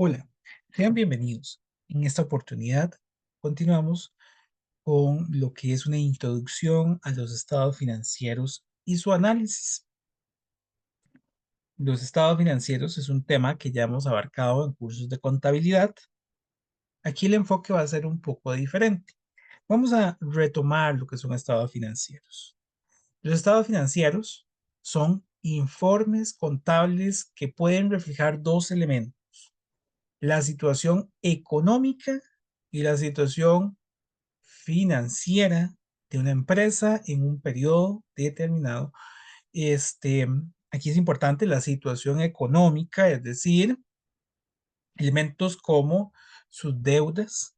Hola, sean bienvenidos. En esta oportunidad continuamos con lo que es una introducción a los estados financieros y su análisis. Los estados financieros es un tema que ya hemos abarcado en cursos de contabilidad. Aquí el enfoque va a ser un poco diferente. Vamos a retomar lo que son estados financieros. Los estados financieros son informes contables que pueden reflejar dos elementos: la situación económica y la situación financiera de una empresa en un periodo determinado. Este, Aquí es importante la situación económica, es decir, elementos como sus deudas,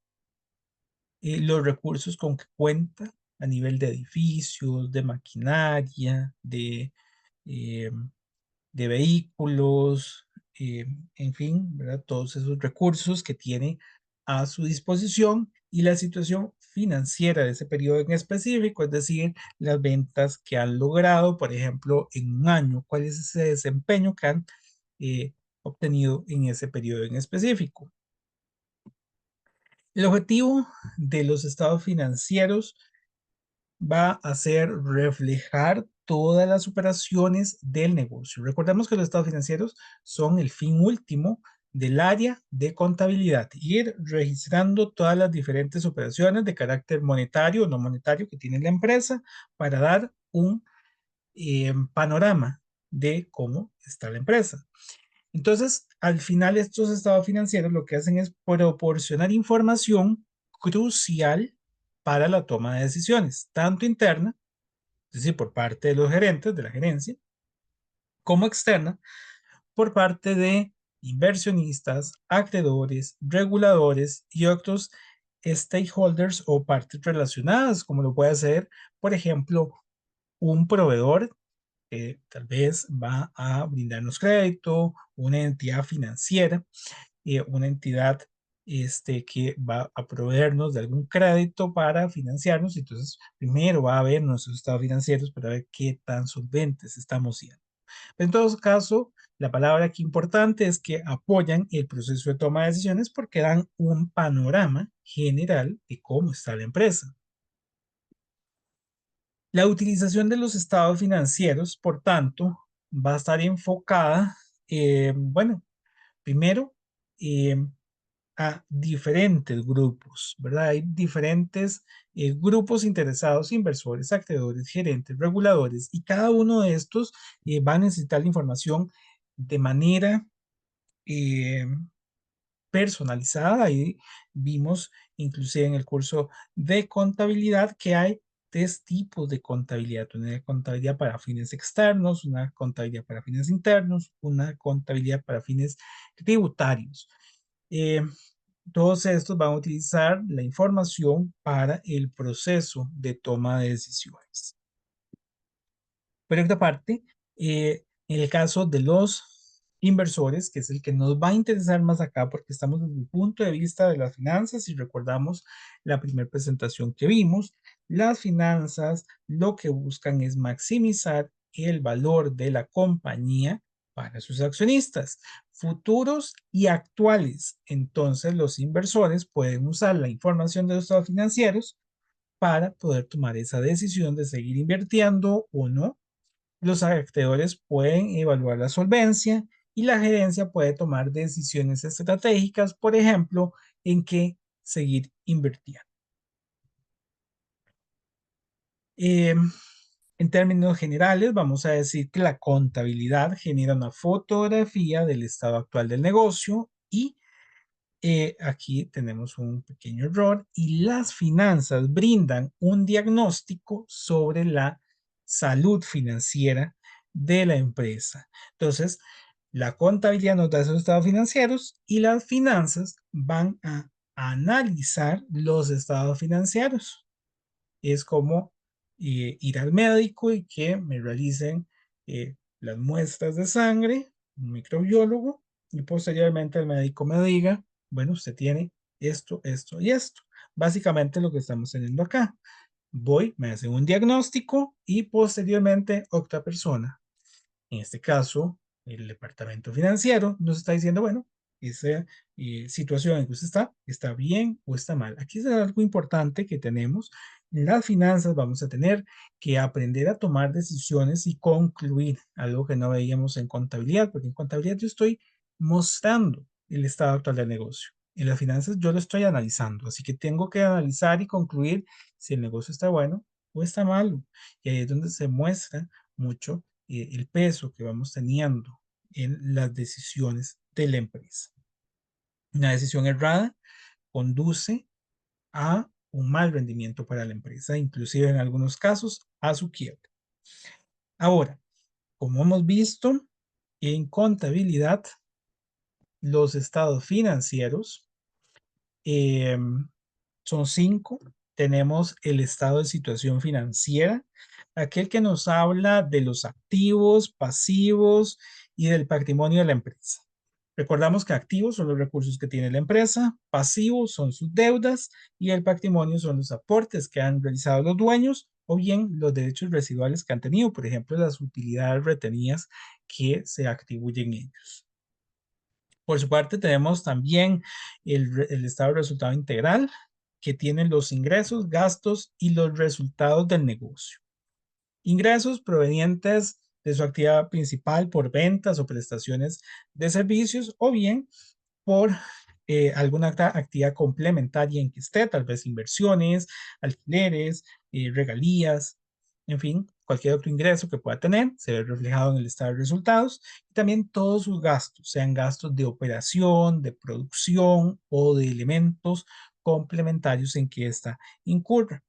los recursos con que cuenta a nivel de edificios, de maquinaria, eh, de vehículos, en fin, ¿verdad? Todos esos recursos que tiene a su disposición y la situación financiera de ese periodo en específico, es decir, las ventas que han logrado, por ejemplo, en un año, cuál es ese desempeño que han eh, obtenido en ese periodo en específico. El objetivo de los estados financieros va a ser reflejar todas las operaciones del negocio. Recordemos que los estados financieros son el fin último del área de contabilidad, ir registrando todas las diferentes operaciones de carácter monetario o no monetario que tiene la empresa para dar un panorama de cómo está la empresa. Entonces, al final, estos estados financieros lo que hacen es proporcionar información crucial para la toma de decisiones, tanto interna, es decir, por parte de los gerentes de la gerencia, como externa, por parte de inversionistas, acreedores, reguladores y otros stakeholders o partes relacionadas, como lo puede ser, por ejemplo, un proveedor que tal vez va a brindarnos crédito, una entidad financiera, una entidad que va a proveernos de algún crédito para financiarnos. Entonces, primero va a ver nuestros estados financieros para ver qué tan solventes estamos siendo. En todo caso, la palabra aquí importante es que apoyan el proceso de toma de decisiones porque dan un panorama general de cómo está la empresa. La utilización de los estados financieros, por tanto, va a estar enfocada, bueno, primero, eh, a diferentes grupos, ¿verdad? Hay diferentes grupos interesados: inversores, acreedores, gerentes, reguladores, y cada uno de estos va a necesitar la información de manera eh, personalizada. Ahí vimos inclusive en el curso de contabilidad que hay tres tipos de contabilidad: una contabilidad para fines externos, una contabilidad para fines internos, una contabilidad para fines tributarios. Eh, Todos estos van a utilizar la información para el proceso de toma de decisiones. Por otra parte, en el caso de los inversores, que es el que nos va a interesar más acá, porque estamos desde el punto de vista de las finanzas, y recordamos la primera presentación que vimos, las finanzas lo que buscan es maximizar el valor de la compañía para sus accionistas, futuros y actuales. Entonces, los inversores pueden usar la información de los estados financieros para poder tomar esa decisión de seguir invirtiendo o no. Los acreedores pueden evaluar la solvencia y la gerencia puede tomar decisiones estratégicas, por ejemplo, en qué seguir invirtiendo. Eh, en términos generales, vamos a decir que la contabilidad genera una fotografía del estado actual del negocio y aquí tenemos un pequeño error, y las finanzas brindan un diagnóstico sobre la salud financiera de la empresa. Entonces, la contabilidad nos da esos estados financieros y las finanzas van a analizar los estados financieros. Es como ir al médico y que me realicen las muestras de sangre, un microbiólogo, y posteriormente el médico me diga, bueno, usted tiene esto, esto y esto. Básicamente lo que estamos teniendo acá. Voy, me hacen un diagnóstico y posteriormente otra persona, en este caso el departamento financiero, nos está diciendo, bueno, esa situación en que usted está bien o está mal. Aquí es algo importante que tenemos. En las finanzas vamos a tener que aprender a tomar decisiones y concluir, algo que no veíamos en contabilidad, porque en contabilidad yo estoy mostrando el estado actual del negocio. En las finanzas yo lo estoy analizando, así que tengo que analizar y concluir si el negocio está bueno o está malo. Y ahí es donde se muestra mucho el peso que vamos teniendo en las decisiones de la empresa. Una decisión errada conduce a un mal rendimiento para la empresa, inclusive en algunos casos a su quiebra. Ahora, como hemos visto en contabilidad, los estados financieros eh, son 5. Tenemos el estado de situación financiera, aquel que nos habla de los activos, pasivos y del patrimonio de la empresa. Recordamos que activos son los recursos que tiene la empresa, pasivos son sus deudas y el patrimonio son los aportes que han realizado los dueños o bien los derechos residuales que han tenido, por ejemplo, las utilidades retenidas que se atribuyen ellos. Por su parte, tenemos también el estado de resultado integral, que tiene los ingresos, gastos y los resultados del negocio. Ingresos provenientes de su actividad principal por ventas o prestaciones de servicios o bien por alguna actividad complementaria en que esté, tal vez inversiones, alquileres, regalías, en fin, cualquier otro ingreso que pueda tener, se ve reflejado en el estado de resultados y también todos sus gastos, sean gastos de operación, de producción o de elementos complementarios en que ésta incurra.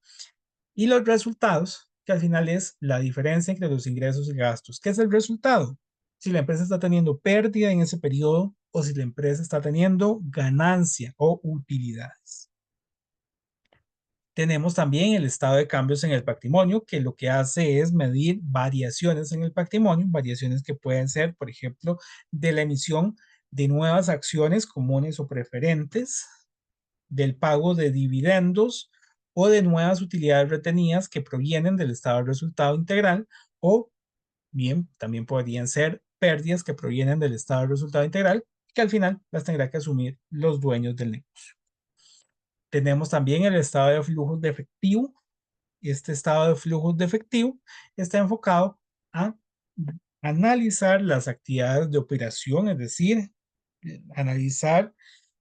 Y los resultados, que al final es la diferencia entre los ingresos y gastos. ¿Qué es el resultado? Si la empresa está teniendo pérdida en ese periodo o si la empresa está teniendo ganancia o utilidades. Tenemos también el estado de cambios en el patrimonio, que lo que hace es medir variaciones en el patrimonio, variaciones que pueden ser, por ejemplo, de la emisión de nuevas acciones comunes o preferentes, del pago de dividendos o de nuevas utilidades retenidas que provienen del estado de resultado integral o bien, también podrían ser pérdidas que provienen del estado de resultado integral que al final las tendrá que asumir los dueños del negocio. Tenemos también el estado de flujos de efectivo. Este estado de flujos de efectivo está enfocado a analizar las actividades de operación, es decir, analizar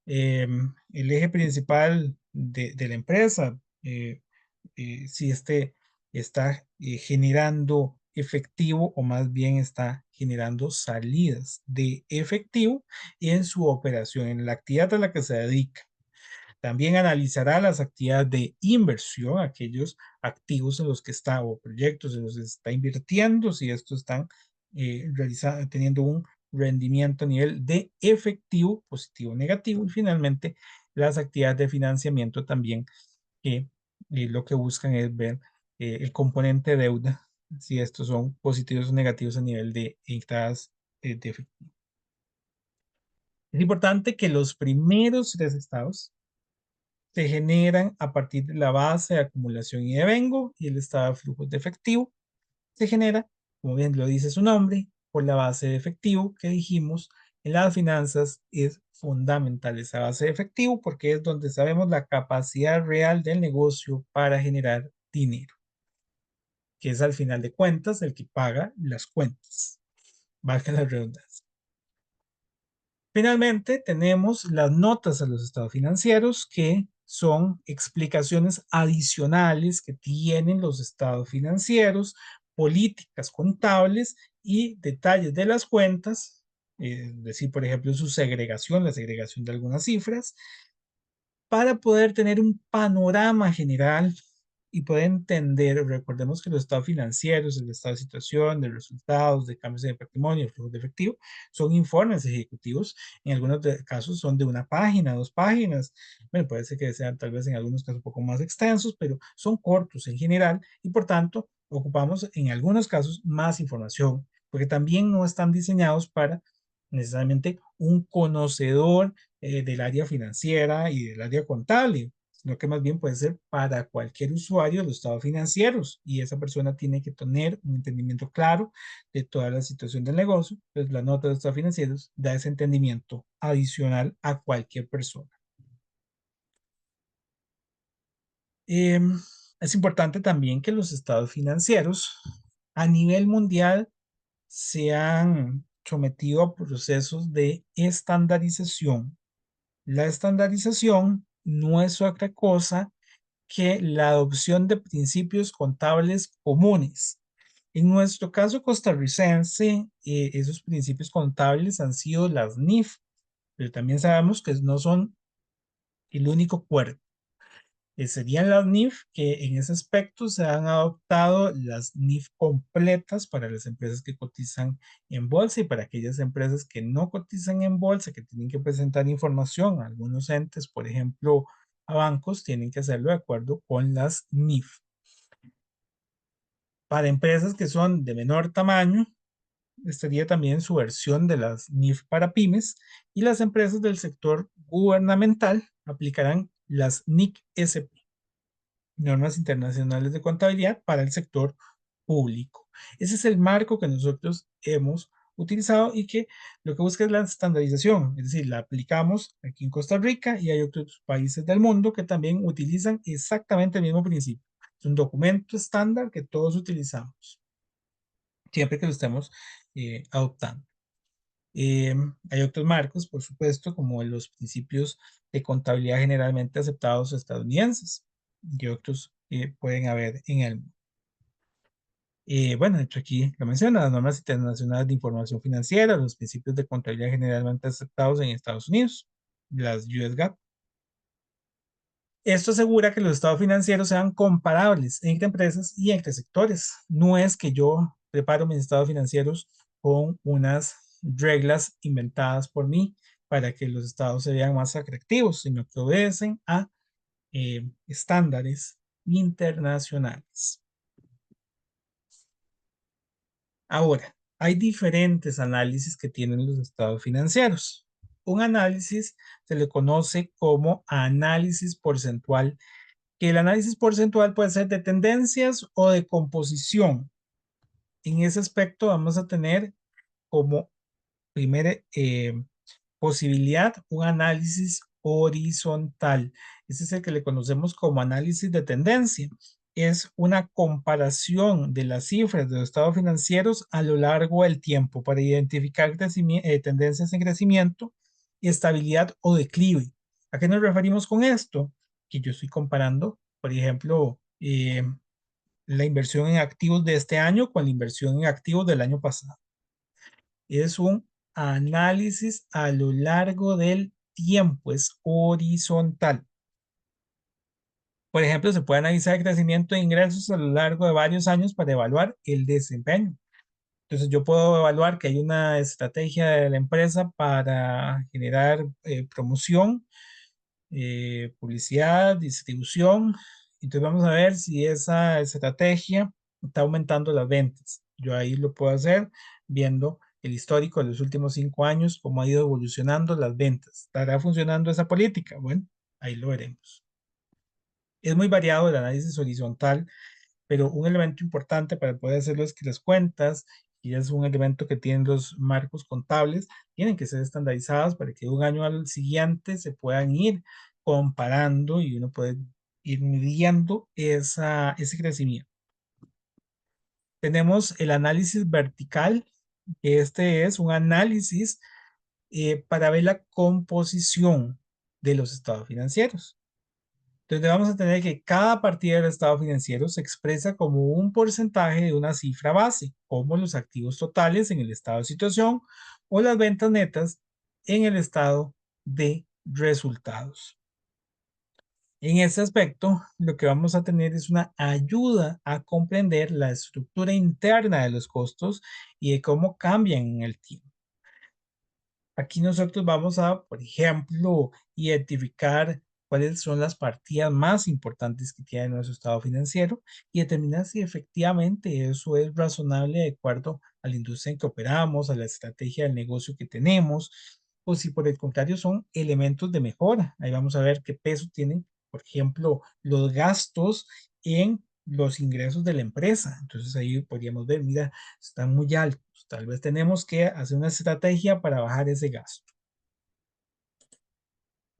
el eje principal de la empresa, si este está generando efectivo o más bien está generando salidas de efectivo en su operación, en la actividad a la que se dedica. También analizará las actividades de inversión, aquellos activos en los que está o proyectos en los que está invirtiendo, si estos están teniendo un rendimiento a nivel de efectivo, positivo o negativo. Y finalmente, las actividades de financiamiento también, que lo que buscan es ver el componente deuda, si estos son positivos o negativos a nivel de entradas de efectivo. Es importante que los primeros 3 estados se generan a partir de la base de acumulación y devengo y el estado de flujos de efectivo se genera, como bien lo dice su nombre, por la base de efectivo que dijimos. En las finanzas es fundamental esa base de efectivo porque es donde sabemos la capacidad real del negocio para generar dinero, que es al final de cuentas el que paga las cuentas, valga la redundancia. Finalmente, tenemos las notas a los estados financieros, que son explicaciones adicionales que tienen los estados financieros, políticas contables y detalles de las cuentas, es decir, por ejemplo, su segregación, la segregación de algunas cifras, para poder tener un panorama general y poder entender. Recordemos que los estados financieros, el estado de situación, de resultados, de cambios de patrimonio, flujos de efectivo, son informes ejecutivos. En algunos casos son de una página, 2 páginas. Bueno, puede ser que sean tal vez en algunos casos un poco más extensos, pero son cortos en general y por tanto ocupamos en algunos casos más información, porque también no están diseñados para necesariamente un conocedor del área financiera y del área contable, sino que más bien puede ser para cualquier usuario de los estados financieros y esa persona tiene que tener un entendimiento claro de toda la situación del negocio. Pues la nota de estados financieros da ese entendimiento adicional a cualquier persona. Es importante también que los estados financieros a nivel mundial se han sometido a procesos de estandarización. La estandarización no es otra cosa que la adopción de principios contables comunes. En nuestro caso costarricense, esos principios contables han sido las NIF, pero también sabemos que no son el único cuerpo. Serían las NIF que en ese aspecto se han adoptado las NIF completas para las empresas que cotizan en bolsa y para aquellas empresas que no cotizan en bolsa, que tienen que presentar información a algunos entes, por ejemplo, a bancos, tienen que hacerlo de acuerdo con las NIF. Para empresas que son de menor tamaño, estaría también su versión de las NIF para pymes y las empresas del sector gubernamental aplicarán las NIC-SP, normas internacionales de contabilidad para el sector público. Ese es el marco que nosotros hemos utilizado y que lo que busca es la estandarización, es decir, la aplicamos aquí en Costa Rica y hay otros países del mundo que también utilizan exactamente el mismo principio. Es un documento estándar que todos utilizamos, siempre que lo estemos adoptando. Hay otros marcos, por supuesto, como los principios de contabilidad generalmente aceptados estadounidenses y otros que pueden haber en el mundo. Bueno, de hecho aquí lo menciona, las normas internacionales de información financiera, los principios de contabilidad generalmente aceptados en Estados Unidos, las US GAAP. Esto asegura que los estados financieros sean comparables entre empresas y entre sectores. No es que yo preparo mis estados financieros con unas reglas inventadas por mí para que los estados se vean más atractivos, sino que obedecen a estándares internacionales. Ahora, hay diferentes análisis que tienen los estados financieros. Un análisis se le conoce como análisis porcentual, que el análisis porcentual puede ser de tendencias o de composición. En ese aspecto vamos a tener como primera posibilidad un análisis horizontal. Ese es el que le conocemos como análisis de tendencia. Es una comparación de las cifras de los estados financieros a lo largo del tiempo para identificar tendencias en crecimiento, estabilidad o declive. ¿A qué nos referimos con esto? Que yo estoy comparando, por ejemplo, la inversión en activos de este año con la inversión en activos del año pasado. Es un análisis a lo largo del tiempo, es horizontal. Por ejemplo, se puede analizar el crecimiento de ingresos a lo largo de varios años para evaluar el desempeño. Entonces, yo puedo evaluar que hay una estrategia de la empresa para generar promoción, publicidad, distribución. Entonces, vamos a ver si esa estrategia está aumentando las ventas. Yo ahí lo puedo hacer viendo el histórico de los últimos 5 años, cómo ha ido evolucionando las ventas. ¿Estará funcionando esa política? Bueno, ahí lo veremos. Es muy variado el análisis horizontal, pero un elemento importante para poder hacerlo es que las cuentas, y es un elemento que tienen los marcos contables, tienen que ser estandarizadas para que de un año al siguiente se puedan ir comparando y uno puede ir midiendo ese crecimiento. Tenemos el análisis vertical, que este es un análisis para ver la composición de los estados financieros. Entonces vamos a tener que cada partida del estado financiero se expresa como un porcentaje de una cifra base, como los activos totales en el estado de situación o las ventas netas en el estado de resultados. En este aspecto, lo que vamos a tener es una ayuda a comprender la estructura interna de los costos y de cómo cambian en el tiempo. Aquí nosotros vamos a, por ejemplo, identificar cuáles son las partidas más importantes que tiene nuestro estado financiero y determinar si efectivamente eso es razonable de acuerdo a la industria en que operamos, a la estrategia del negocio que tenemos, o si por el contrario son elementos de mejora. Ahí vamos a ver qué peso tienen, por ejemplo, los gastos en los ingresos de la empresa. Entonces ahí podríamos ver, mira, están muy altos. Tal vez tenemos que hacer una estrategia para bajar ese gasto.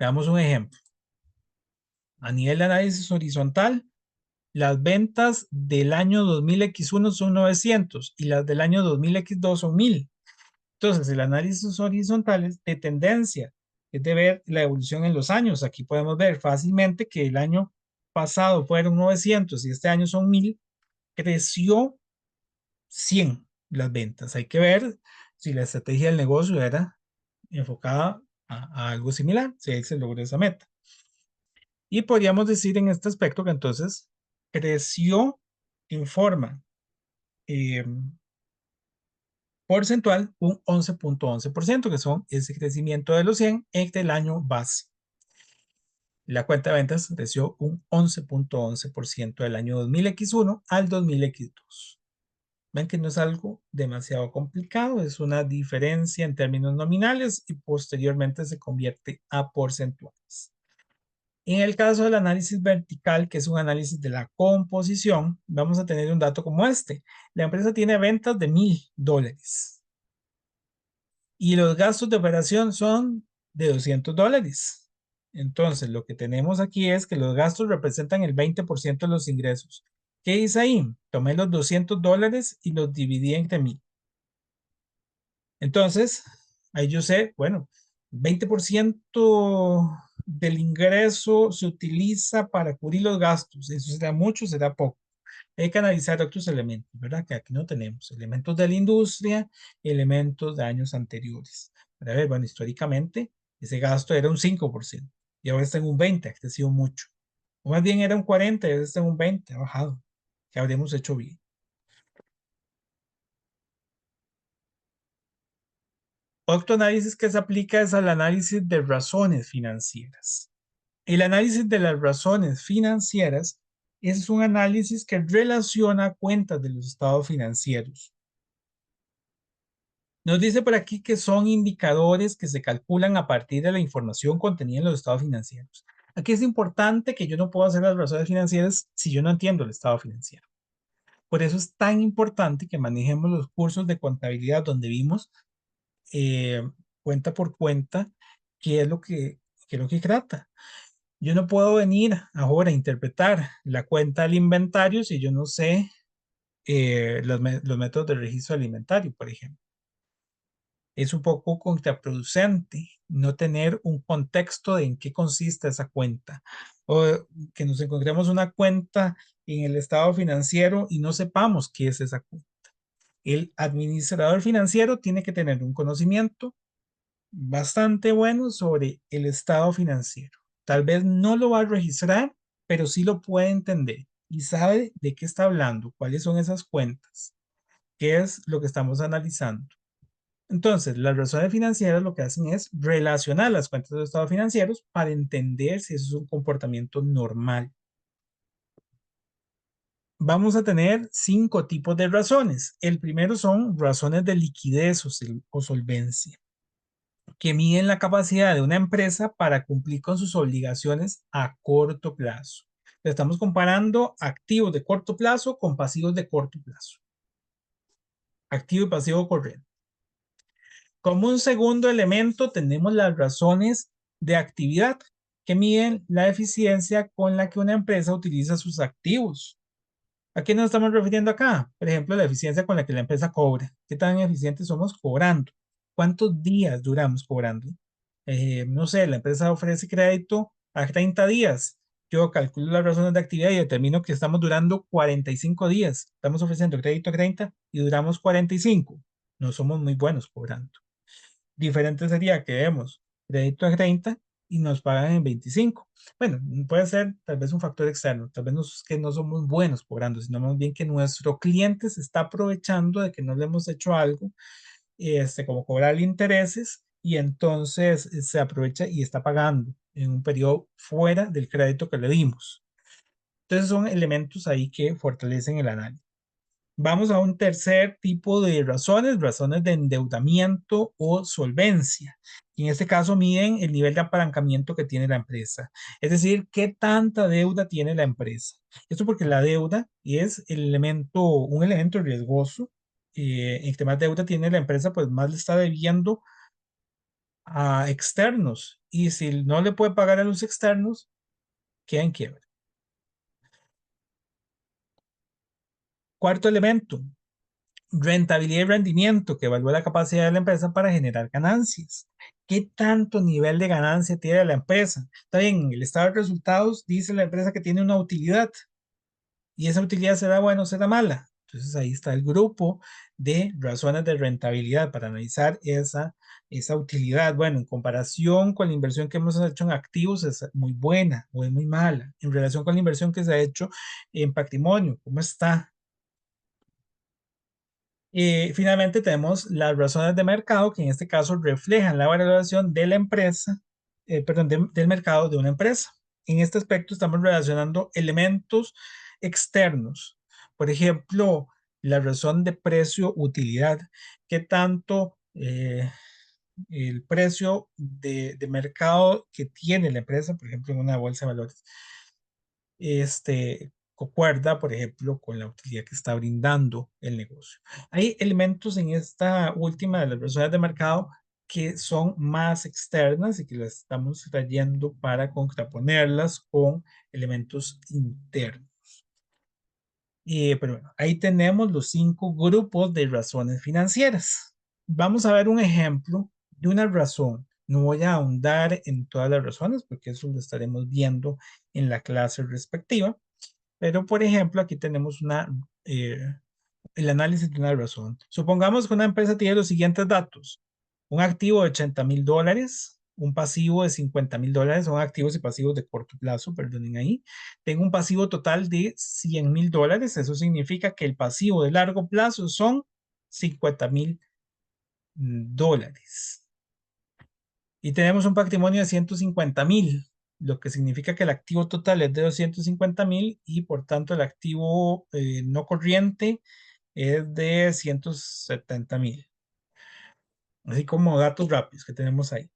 Veamos un ejemplo. A nivel de análisis horizontal, las ventas del año 2000X1 son 900 y las del año 2000X2 son 1000. Entonces, el análisis horizontal es de tendencia, es de ver la evolución en los años. Aquí podemos ver fácilmente que el año pasado fueron 900 y este año son 1000. Creció 100 las ventas. Hay que ver si la estrategia del negocio era enfocada a algo similar, si ahí se logró esa meta. Y podríamos decir en este aspecto que entonces creció en forma eh, porcentual un 11.11%, que son ese crecimiento de los 100 entre el año base. La cuenta de ventas creció un 11.11% del año 2000X1 al 2000X2. Ven que no es algo demasiado complicado, es una diferencia en términos nominales y posteriormente se convierte a porcentuales. En el caso del análisis vertical, que es un análisis de la composición, vamos a tener un dato como este. La empresa tiene ventas de $1000 y los gastos de operación son de $200. Entonces, lo que tenemos aquí es que los gastos representan el 20% de los ingresos. ¿Qué hice ahí? Tomé los $200 y los dividí entre 1000. Entonces, ahí yo sé, bueno, 20% del ingreso se utiliza para cubrir los gastos. Eso será mucho, será poco. Hay que analizar otros elementos, ¿verdad? Que aquí no tenemos. Elementos de la industria, elementos de años anteriores. Para ver, bueno, históricamente ese gasto era un 5% y ahora está en un 20%, ha crecido mucho. O más bien era un 40% y ahora está en un 20%, ha bajado. ¿Qué habríamos hecho bien? Otro análisis que se aplica es al análisis de razones financieras. El análisis de las razones financieras es un análisis que relaciona cuentas de los estados financieros. Nos dice por aquí que son indicadores que se calculan a partir de la información contenida en los estados financieros. Aquí es importante que yo no puedo hacer las razones financieras si yo no entiendo el estado financiero. Por eso es tan importante que manejemos los cursos de contabilidad donde vimos eh, cuenta por cuenta qué es qué es lo que trata. Yo no puedo venir ahora a interpretar la cuenta del inventario si yo no sé los métodos de registro alimentario, por ejemplo. Es un poco contraproducente no tener un contexto de en qué consiste esa cuenta. O que nos encontremos una cuenta en el estado financiero y no sepamos qué es esa cuenta. El administrador financiero tiene que tener un conocimiento bastante bueno sobre el estado financiero. Tal vez no lo va a registrar, pero sí lo puede entender y sabe de qué está hablando, cuáles son esas cuentas, qué es lo que estamos analizando. Entonces, las razones financieras lo que hacen es relacionar las cuentas de los estados financieros para entender si eso es un comportamiento normal. Vamos a tener 5 tipos de razones. El primero son razones de liquidez o solvencia, que miden la capacidad de una empresa para cumplir con sus obligaciones a corto plazo. Estamos comparando activos de corto plazo con pasivos de corto plazo. Activo y pasivo corriente. Como un segundo elemento tenemos las razones de actividad, que miden la eficiencia con la que una empresa utiliza sus activos. ¿A qué nos estamos refiriendo acá? Por ejemplo, la eficiencia con la que la empresa cobra. ¿Qué tan eficientes somos cobrando? ¿Cuántos días duramos cobrando? No sé, la empresa ofrece crédito a 30 días. Yo calculo las razones de actividad y determino que estamos durando 45 días. Estamos ofreciendo crédito a 30 y duramos 45. No somos muy buenos cobrando. Diferente sería que demos crédito a 30 y nos pagan en 25. Bueno, puede ser tal vez un factor externo, tal vez no es que no somos buenos cobrando, sino más bien que nuestro cliente se está aprovechando de que no le hemos hecho algo, como cobrar intereses, y entonces se aprovecha y está pagando en un periodo fuera del crédito que le dimos. Entonces son elementos ahí que fortalecen el análisis. Vamos a un tercer tipo de razones, razones de endeudamiento o solvencia. En este caso miden el nivel de apalancamiento que tiene la empresa, es decir, qué tanta deuda tiene la empresa. Esto porque la deuda es un elemento riesgoso. Entre más deuda tiene la empresa, pues más le está debiendo a externos. Y si no le puede pagar a los externos, queda en quiebra. Cuarto elemento, rentabilidad y rendimiento, que evalúa la capacidad de la empresa para generar ganancias. ¿Qué tanto nivel de ganancia tiene la empresa? Está bien, en el estado de resultados dice la empresa que tiene una utilidad y esa utilidad será buena o será mala. Entonces ahí está el grupo de razones de rentabilidad para analizar esa utilidad. Bueno, en comparación con la inversión que hemos hecho en activos es muy buena o es muy mala. En relación con la inversión que se ha hecho en patrimonio, ¿cómo está? Finalmente tenemos las razones de mercado que en este caso reflejan la valoración de la empresa, perdón, del mercado de una empresa. En este aspecto estamos relacionando elementos externos. Por ejemplo, la razón de precio-utilidad. ¿Qué tanto el precio de mercado que tiene la empresa, por ejemplo, en una bolsa de valores, concuerda, por ejemplo, con la utilidad que está brindando el negocio? Hay elementos en esta última de las razones de mercado que son más externas y que las estamos trayendo para contraponerlas con elementos internos. Pero bueno, ahí tenemos los 5 grupos de razones financieras. Vamos a ver un ejemplo de una razón. No voy a ahondar en todas las razones porque eso lo estaremos viendo en la clase respectiva. Pero, por ejemplo, aquí tenemos eh, el análisis de una razón. Supongamos que una empresa tiene los siguientes datos: un activo de $80,000, un pasivo de $50,000, son activos y pasivos de corto plazo, perdonen ahí. Tengo un pasivo total de $100,000, eso significa que el pasivo de largo plazo son $50,000. Y tenemos un patrimonio de $150,000, lo que significa que el activo total es de $250,000 y por tanto el activo no corriente es de $170,000. Así como datos rápidos que tenemos ahí.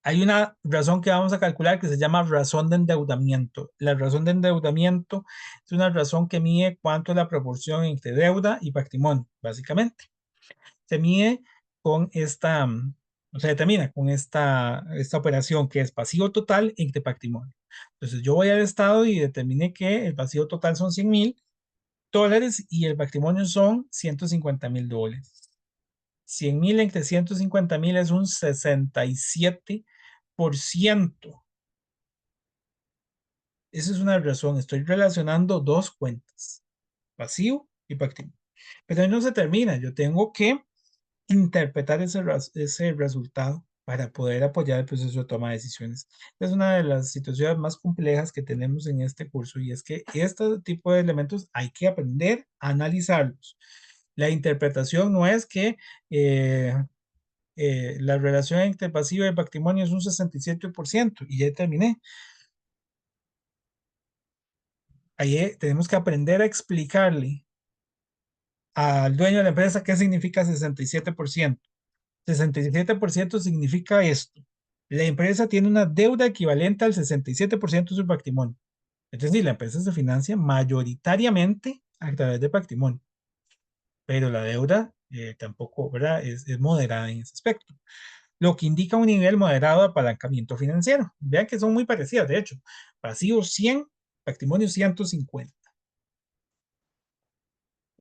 Hay una razón que vamos a calcular que se llama razón de endeudamiento. La razón de endeudamiento es una razón que mide cuánto es la proporción entre deuda y patrimonio, básicamente. Se mide con se determina con esta operación que es pasivo total entre patrimonio. Entonces yo voy al estado y determiné que el pasivo total son $100,000 y el patrimonio son $150,000. 100,000 entre 150,000 es un 67%. Esa es una razón. Estoy relacionando dos cuentas, pasivo y patrimonio. Pero ahí no se termina. Yo tengo que interpretar ese resultado para poder apoyar el proceso de toma de decisiones. Es una de las situaciones más complejas que tenemos en este curso y es que este tipo de elementos hay que aprender a analizarlos. La interpretación no es que la relación entre pasivo y patrimonio es un 67% y ya terminé. Ahí tenemos que aprender a explicarle al dueño de la empresa qué significa 67%. 67% significa esto: la empresa tiene una deuda equivalente al 67% de su patrimonio. Es decir, la empresa se financia mayoritariamente a través de patrimonio, pero la deuda tampoco, ¿verdad? Es moderada en ese aspecto, lo que indica un nivel moderado de apalancamiento financiero. Vean que son muy parecidas, de hecho. Pasivo 100, patrimonio 150.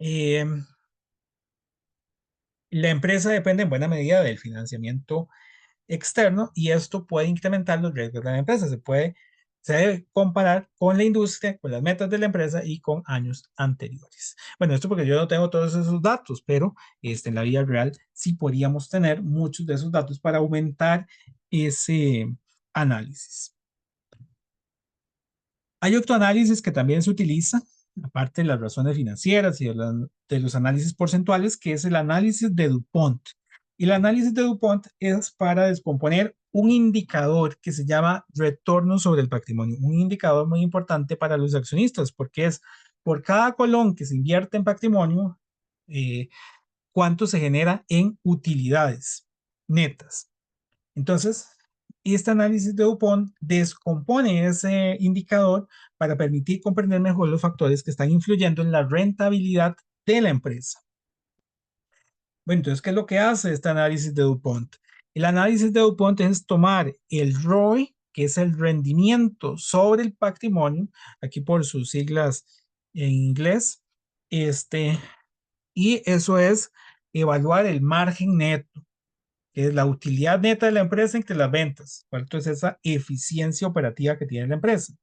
Eh, la empresa depende en buena medida del financiamiento externo y esto puede incrementar los riesgos de la empresa. Se debe comparar con la industria, con las metas de la empresa y con años anteriores. Bueno, esto porque yo no tengo todos esos datos, pero en la vida real sí podríamos tener muchos de esos datos para aumentar ese análisis. Hay otro análisis que también se utiliza, aparte de las razones financieras y de los análisis porcentuales, que es el análisis de DuPont. Y el análisis de DuPont es para descomponer un indicador que se llama retorno sobre el patrimonio, un indicador muy importante para los accionistas, porque es por cada colón que se invierte en patrimonio, eh, cuánto se genera en utilidades netas. Entonces, este análisis de DuPont descompone ese indicador para permitir comprender mejor los factores que están influyendo en la rentabilidad de la empresa. Bueno, entonces, ¿qué es lo que hace este análisis de DuPont? El análisis de DuPont es tomar el ROI, que es el rendimiento sobre el patrimonio, aquí por sus siglas en inglés, y eso es evaluar el margen neto, que es la utilidad neta de la empresa entre las ventas. ¿Cuánto es esa eficiencia operativa que tiene la empresa?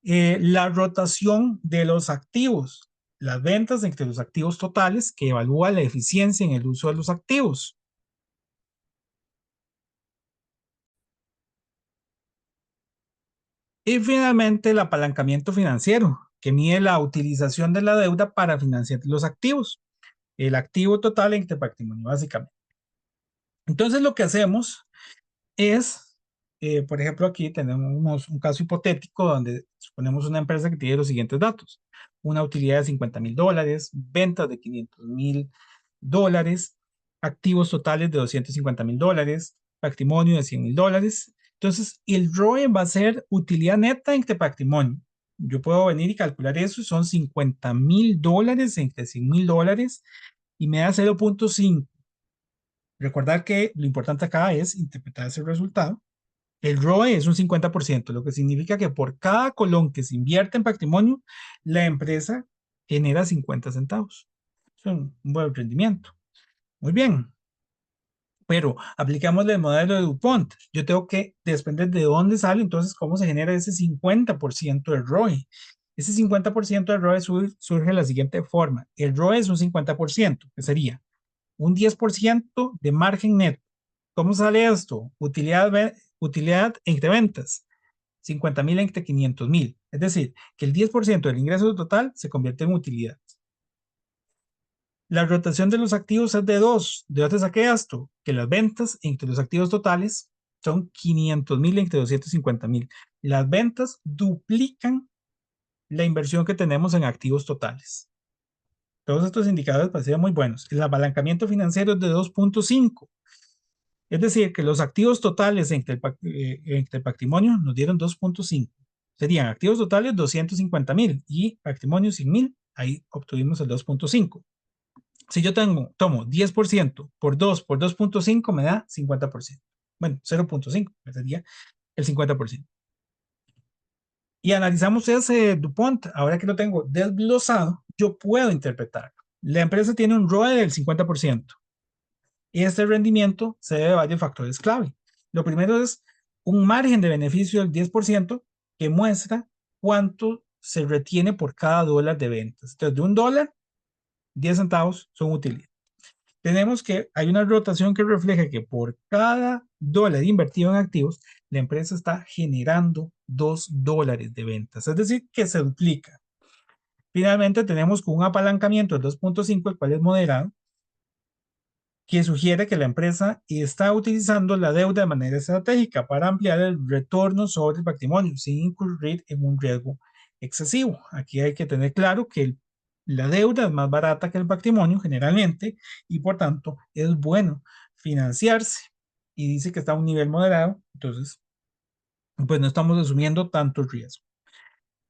La rotación de los activos, las ventas entre los activos totales, que evalúa la eficiencia en el uso de los activos. Y finalmente el apalancamiento financiero, que mide la utilización de la deuda para financiar los activos, el activo total entre patrimonio, básicamente. Entonces lo que hacemos es, por ejemplo, aquí tenemos un caso hipotético donde suponemos una empresa que tiene los siguientes datos: una utilidad de $50,000, ventas de $500,000, activos totales de $250,000, patrimonio de $100,000. Entonces, el ROE va a ser utilidad neta entre patrimonio. Yo puedo venir y calcular eso, son $50,000 entre $100,000 y me da 0.5. Recordar que lo importante acá es interpretar ese resultado. El ROE es un 50%, lo que significa que por cada colón que se invierte en patrimonio, la empresa genera 50 centavos. Es un buen rendimiento. Muy bien, pero aplicamos el modelo de DuPont. Yo tengo que desprender de dónde sale entonces cómo se genera ese 50% de ROE. Ese 50% de ROE surge de la siguiente forma. El ROE es un 50%, que sería un 10% de margen neto. ¿Cómo sale esto? Utilidad entre ventas. 50,000 entre 500,000. Es decir, que el 10% del ingreso total se convierte en utilidad. La rotación de los activos es de 2. ¿De dónde saqué esto? Que las ventas entre los activos totales son 500,000 entre 250,000. Las ventas duplican la inversión que tenemos en activos totales. Todos estos indicadores parecían muy buenos. El apalancamiento financiero es de 2.5. Es decir, que los activos totales entre el patrimonio nos dieron 2.5. Serían activos totales 250,000 y patrimonio 100,000. Ahí obtuvimos el 2.5. Si yo tomo 10% por 2 por 2.5 me da 50%. Bueno, 0.5 sería el 50%. Y analizamos ese DuPont. Ahora que lo tengo desglosado, yo puedo interpretar. La empresa tiene un ROE del 50%. Y este rendimiento se debe a varios factores clave. Lo primero es un margen de beneficio del 10% que muestra cuánto se retiene por cada dólar de ventas. Entonces, de $1, 10 centavos son utilidad. Tenemos que hay una rotación que refleja que por cada dólar invertido en activos, la empresa está generando $2 de ventas. Es decir, que se duplica. Finalmente, tenemos un apalancamiento del 2.5, el cual es moderado, que sugiere que la empresa está utilizando la deuda de manera estratégica para ampliar el retorno sobre el patrimonio sin incurrir en un riesgo excesivo. Aquí hay que tener claro que la deuda es más barata que el patrimonio generalmente y por tanto es bueno financiarse. Y dice que está a un nivel moderado, entonces pues no estamos asumiendo tanto riesgo.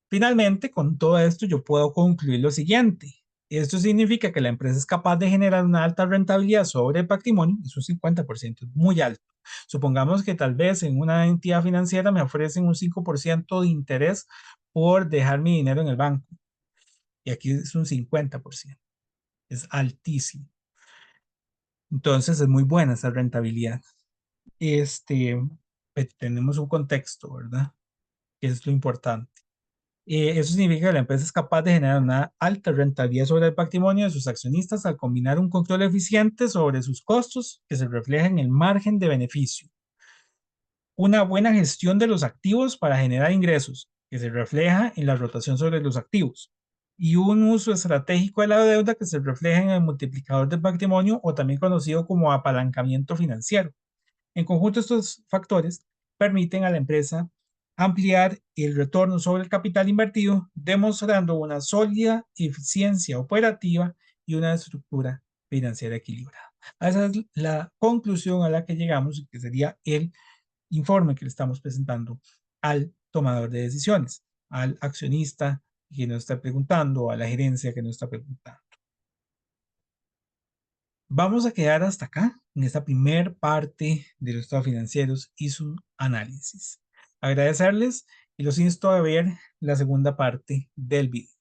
Finalmente, con todo esto, yo puedo concluir lo siguiente. Esto significa que la empresa es capaz de generar una alta rentabilidad sobre el patrimonio, es un 50%, es muy alto. Supongamos que tal vez en una entidad financiera me ofrecen un 5% de interés por dejar mi dinero en el banco. Y aquí es un 50%, es altísimo. Entonces es muy buena esa rentabilidad. Tenemos un contexto, ¿verdad? Que es lo importante. Eso significa que la empresa es capaz de generar una alta rentabilidad sobre el patrimonio de sus accionistas al combinar un control eficiente sobre sus costos que se refleja en el margen de beneficio, una buena gestión de los activos para generar ingresos que se refleja en la rotación sobre los activos y un uso estratégico de la deuda que se refleja en el multiplicador del patrimonio o también conocido como apalancamiento financiero. En conjunto, estos factores permiten a la empresa ampliar el retorno sobre el capital invertido, demostrando una sólida eficiencia operativa y una estructura financiera equilibrada. Esa es la conclusión a la que llegamos, que sería el informe que le estamos presentando al tomador de decisiones, al accionista que nos está preguntando, a la gerencia que nos está preguntando. Vamos a quedar hasta acá. en esta primer parte de los estados financieros y su análisis. Agradecerles y los insto a ver la segunda parte del video.